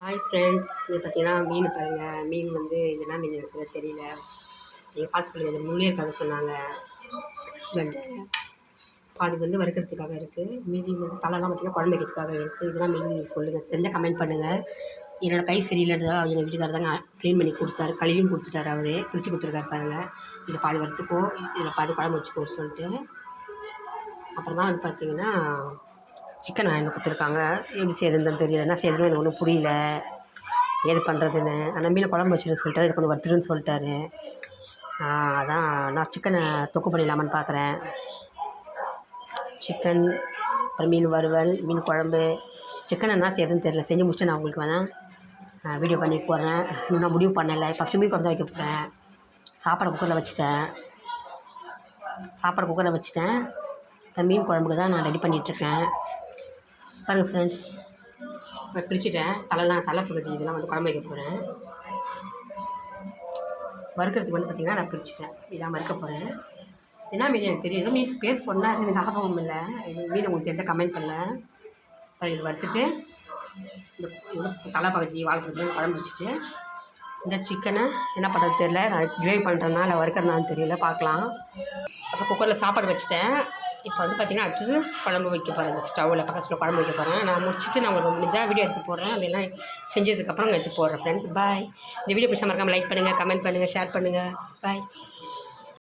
Hi friends, இது பார்த்தீங்கன்னா மீன் பாருங்கள். மீன் வந்து என்ன மீன் எனக்கு சரியா தெரியல. நீங்கள் பார்த்து சொல்லுங்கள். முன்னேற்காக சொன்னாங்க ஹஸ்பண்டு. பாதி வந்து வறுக்கிறதுக்காக இருக்குது, மீதி வந்து தலைலாம் பார்த்திங்கன்னா குழம்பு வைக்கிறதுக்காக இருக்குது. இதெல்லாம் மீன் நீங்கள் சொல்லுங்கள், தெரிஞ்சால் கமெண்ட் பண்ணுங்கள். என்னோடய கை சரியில்லைன்றதா எங்கள் வீட்டுக்காரர் தாங்க க்ளீன் பண்ணி கொடுத்தாரு, கழுவியும் கொடுத்துட்டாரு. அவரே பிரித்து கொடுத்துருக்காரு பாருங்கள். இதை பாதி வறுத்துக்கோ, இதில் பாதி குழம்பு வச்சுக்கோ சொல்லிட்டு. அப்புறமா வந்து பார்த்திங்கன்னா சிக்கன் வாங்கி கொடுத்துருக்காங்க. எப்படி செய்யுதுன்னு தெரியல, என்ன செய்யுதுன்னு எனக்கு ஒன்றும் புரியல, ஏது பண்ணுறதுன்னு. ஆனால் மீனை குழம்பு வச்சுருன்னு சொல்லிட்டாரு, இது கொஞ்சம் வறுத்துருன்னு சொல்லிட்டாரு. அதான் நான் சிக்கனை தொக்கு பண்ணிடலாமான்னு பார்க்குறேன். சிக்கன், அப்புறம் மீன் வறுவல், மீன் குழம்பு. சிக்கன் என்ன செய்யுதுன்னு தெரியல, செஞ்சு முடிச்சுட்டு நான் உங்களுக்கு வேணால் வீடியோ பண்ணி போடுறேன். இன்னும் நான் முடிவு பண்ணலை. ஃபஸ்ட்டு மீன் குழம்பு தான் வைக்க போகிறேன். சாப்பாடு குக்கரில் வச்சுட்டேன். இப்போ மீன் குழம்புக்கு தான் நான் ரெடி பண்ணிகிட்ருக்கேன். பாருங்கள் ஃப்ரெண்ட்ஸ், இப்போ பிரிச்சுட்டேன். தலை பகுதி இதெல்லாம் வந்து குழம்பு வைக்க போகிறேன். வறுக்கிறதுக்கு வந்து பார்த்திங்கன்னா நான் பிரிச்சுட்டேன். இதான் வறுக்க போகிறேன். என்ன மீன் எனக்கு தெரியும், எதுவும் மீன்ஸ் பேர் சொன்னால் எனக்கு ஞாபகம் இல்லை. இது மீன் உங்களுக்கு தெரிஞ்ச கமெண்ட் பண்ணல. இப்போ இது வறுத்துட்டு இந்த தலை பகுதி வாழ்க்கை குழம்பு வச்சுட்டு, இந்த சிக்கனை என்ன பண்ணுறது தெரியல, நான் கிரேவி பண்ணுறேன்னா இல்லை வறுக்கிறனான்னு தெரியல, பார்க்கலாம். அப்புறம் குக்கரில் சாப்பாடு வச்சுட்டேன். இப்போ வந்து பார்த்திங்கன்னா அடுத்தது குழம்பு வைக்க போகிறேன். இந்த ஸ்டவ்வில் பக்கத்தில் குழம்பு வைக்க போகிறேன். நான் முடிச்சுட்டு நான் உங்களுக்கு முடிஞ்சால் வீடியோ எடுத்து போடுறேன். அப்படிலாம் செஞ்சதுக்கப்புறம் எடுத்து போடுறேன் ஃப்ரெண்ட்ஸ். பாய். இந்த வீடியோ பிடிச்சா மறக்காமல் லைக் பண்ணுங்கள், கமெண்ட் பண்ணுங்கள், ஷேர் பண்ணுங்கள். பாய்.